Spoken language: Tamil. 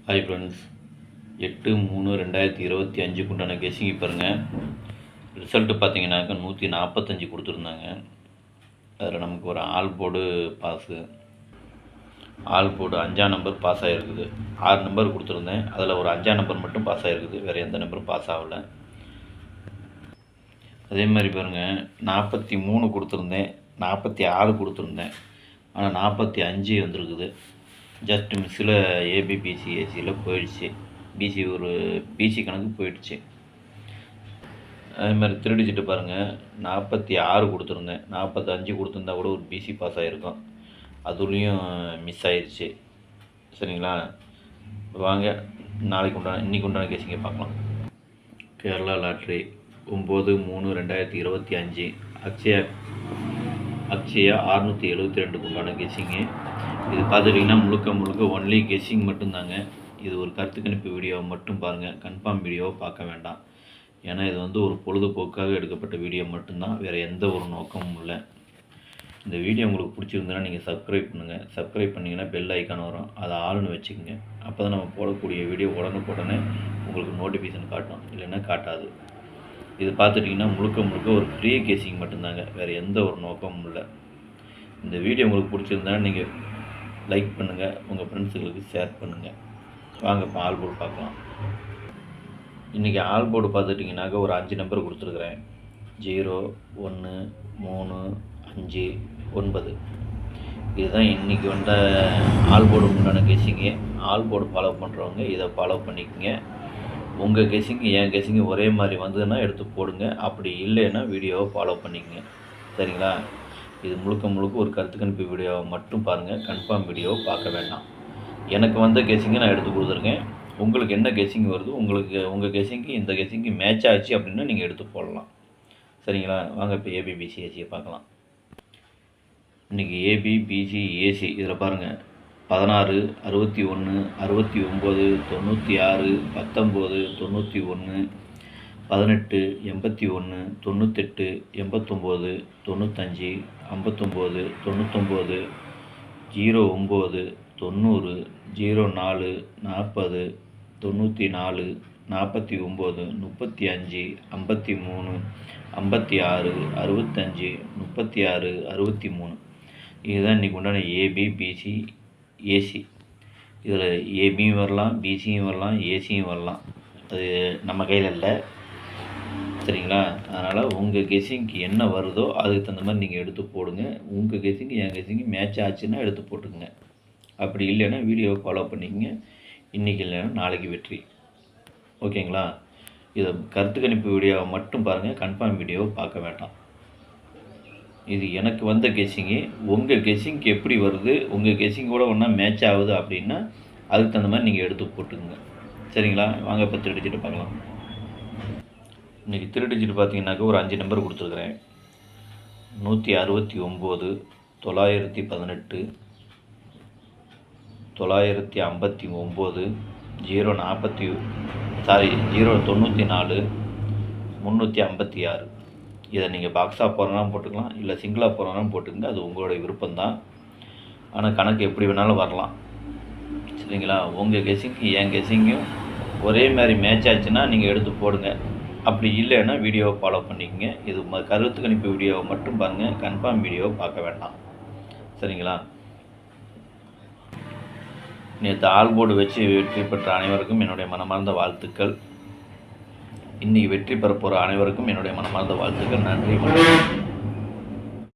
ஹாய் ஃப்ரெண்ட்ஸ், 8/3/2025 உண்டான கெஸ்ஸிங் பாருங்கள். ரிசல்ட்டு பார்த்தீங்கன்னாக்கா 145 கொடுத்துருந்தாங்க. அதில் நமக்கு ஒரு all board pass, all board 5ஆம் நம்பர் பாஸ் ஆகிருக்குது. 6 நம்பர் கொடுத்துருந்தேன், அதில் ஒரு 5ஆம் நம்பர் மட்டும் பாஸ் ஆகிருக்குது, வேறு எந்த நம்பரும் பாஸ் ஆகலை. அதே மாதிரி பாருங்கள், 43 கொடுத்துருந்தேன், 46 கொடுத்துருந்தேன், ஆனால் 45 வந்திருக்குது. ஜஸ்ட் மிஸ்ஸில் ஏபிபிசி ஏசியில் போயிடுச்சு. பிசி கணக்கு போயிடுச்சு. அதே மாதிரி திருடிச்சிட்டு பாருங்கள், 46 கொடுத்துருந்தேன், 45 கொடுத்துருந்தா கூட ஒரு பிசி பாஸ் ஆகிருக்கும், அதுலேயும் மிஸ் ஆயிடுச்சு. சரிங்களா, வாங்க இன்றைக்கி உண்டான கேசிங்க பார்க்கலாம். கேரளா லாட்ரி 9/3/2025 அக்ஷயா 672 உண்டான கெஸ்ஸிங்கு. இது பார்த்துட்டிங்கன்னா முழுக்க ஒன்லி கெஸ்ஸிங் மட்டும்தாங்க. இது ஒரு கருத்து கணிப்பு வீடியோவை மட்டும் பாருங்கள், கன்ஃபார்ம் வீடியோவை பார்க்க வேண்டாம். ஏன்னா இது ஒரு பொழுதுபோக்காக எடுக்கப்பட்ட வீடியோ மட்டும்தான், வேறு எந்த ஒரு நோக்கமும் இல்லை. இந்த வீடியோ உங்களுக்கு பிடிச்சிருந்ததுன்னா நீங்கள் சப்ஸ்கிரைப் பண்ணுங்கள். சப்ஸ்கிரைப் பண்ணிங்கன்னா பெல் ஐக்கான் வரும், அதை ஆள்னு வச்சுக்கோங்க. அப்போ தான் நம்ம போடக்கூடிய வீடியோ உடனே உங்களுக்கு நோட்டிஃபிகேஷன் காட்டும், இல்லைன்னா காட்டாது. இது பார்த்துட்டிங்கன்னா முழுக்க ஒரு ஃப்ரீ கேசிங் மட்டும்தாங்க, வேறு எந்த ஒரு நோக்கமும் இல்லை. இந்த வீடியோ உங்களுக்கு பிடிச்சிருந்தாலும் நீங்கள் லைக் பண்ணுங்கள், உங்கள் ஃப்ரெண்ட்ஸுகளுக்கு ஷேர் பண்ணுங்கள். வாங்க இப்போ ஆல் போர்டு பார்க்கலாம். இன்றைக்கி ஆல் போர்டு பார்த்துட்டிங்கனாக்கா ஒரு 5 நம்பர் கொடுத்துருக்குறேன். 0, 1, 3, 5, 9. இதுதான் இன்றைக்கி ஆல் போர்டு உண்டான கெஸ்ஸிங்கு. ஆல் போர்டு ஃபாலோ பண்ணுறவங்க இதை ஃபாலோ பண்ணிக்கோங்க. உங்கள் கெஸ்ஸிங்கு என் கெஸ்ஸிங்கு ஒரே மாதிரி வந்ததுன்னா எடுத்து போடுங்க, அப்படி இல்லைன்னா வீடியோவை ஃபாலோ பண்ணிக்கங்க. சரிங்களா, இது முழுக்க ஒரு கருத்து கணிப்பு வீடியோவை மட்டும் பாருங்கள், கன்ஃபார்ம் வீடியோவை பார்க்க வேண்டாம். எனக்கு வந்த கெஸ்ஸிங்கை நான் எடுத்து கொடுத்துருக்கேன். உங்களுக்கு என்ன கெஸ்ஸிங் வருது, உங்கள் கெஸ்ஸிங்கு இந்த கெஸ்ஸிங்கு மேட்ச் ஆச்சு அப்படின்னா நீங்கள் எடுத்து போடலாம். சரிங்களா, வாங்க இப்போ ஏபிபிசி ஏசியை பார்க்கலாம். இன்றைக்கி ஏபிபிசி ஏசி இதில் பாருங்கள், 16, 61, 69, 96, 19, 91, 18, 81, 98, 89, 95, 59, 99, 09, 90, 04, 40, 94, 49, 35, 53, 56, 65, 36, 63. இதுதான் இன்றைக்கி உண்டான ஏபிபிசி ஏசி. இதில் ஏபியும் வரலாம், பிசியும் வரலாம், ஏசியும் வரலாம். அது நம்ம கையில் இல்லை. சரிங்களா, அதனால் உங்கள் கெஸ்ஸிங்க்கு என்ன வருதோ அதுக்கு தகுந்த மாதிரி நீங்கள் எடுத்து போடுங்க. உங்கள் கெஸ்ஸிங்கு என் கெஸ்ஸிங்கு மேட்ச் ஆச்சுன்னா எடுத்து போட்டுக்குங்க, அப்படி இல்லைன்னா வீடியோவை ஃபாலோ பண்ணிக்கங்க. இன்றைக்கி இல்லைன்னா நாளைக்கு வெற்றி. ஓகேங்களா, இதை கருத்து கணிப்பு வீடியோவை மட்டும் பாருங்கள், கன்ஃபார்ம் வீடியோவை பார்க்க வேண்டாம். இது எனக்கு வந்த கெஸ்ஸிங்கு. உங்கள் கெஸ்ஸிங்க்கு எப்படி வருது, உங்கள் கெஸ்ஸிங்கோட ஒன்றா மேட்ச் ஆகுது அப்படின்னா அதுக்கு தகுந்த மாதிரி நீங்கள் எடுத்து போட்டுக்குங்க. சரிங்களா, வாங்க இப்போ திருடிச்சிட்டு பார்க்கலாம். இன்றைக்கி திருடிச்சிட்டு பார்த்தீங்கன்னாக்கா ஒரு 5 நம்பர் கொடுத்துருக்குறேன். 169, 918, 959, 094, 356. இதை நீங்கள் பாக்ஸாக போகிறனாலும் போட்டுக்கலாம், இல்லை சிங்கிளாக போகிறனாலும் போட்டுக்கங்க, அது உங்களுடைய விருப்பம்தான். ஆனால் கணக்கு எப்படி வேணாலும் வரலாம். சரிங்களா, உங்கள் கெஸ்ஸிங்கு என் கெஸ்ஸிங்கும் ஒரே மாதிரி மேட்ச் ஆச்சுன்னா நீங்கள் எடுத்து போடுங்க, அப்படி இல்லைன்னா வீடியோவை ஃபாலோ பண்ணிக்கங்க. இது கருத்து கணிப்பு வீடியோவை மட்டும் பாருங்கள், கன்ஃபார்ம் வீடியோவை பார்க்க வேண்டாம். சரிங்களா, நேற்று ஆல் போர்டு வச்சு வெற்றி பெற்ற அனைவருக்கும் என்னுடைய மனமார்ந்த வாழ்த்துக்கள். இன்றைக்கி வெற்றி பெற போகிற அனைவருக்கும் என்னுடைய மனமார்ந்த வாழ்த்துக்கள். நன்றி.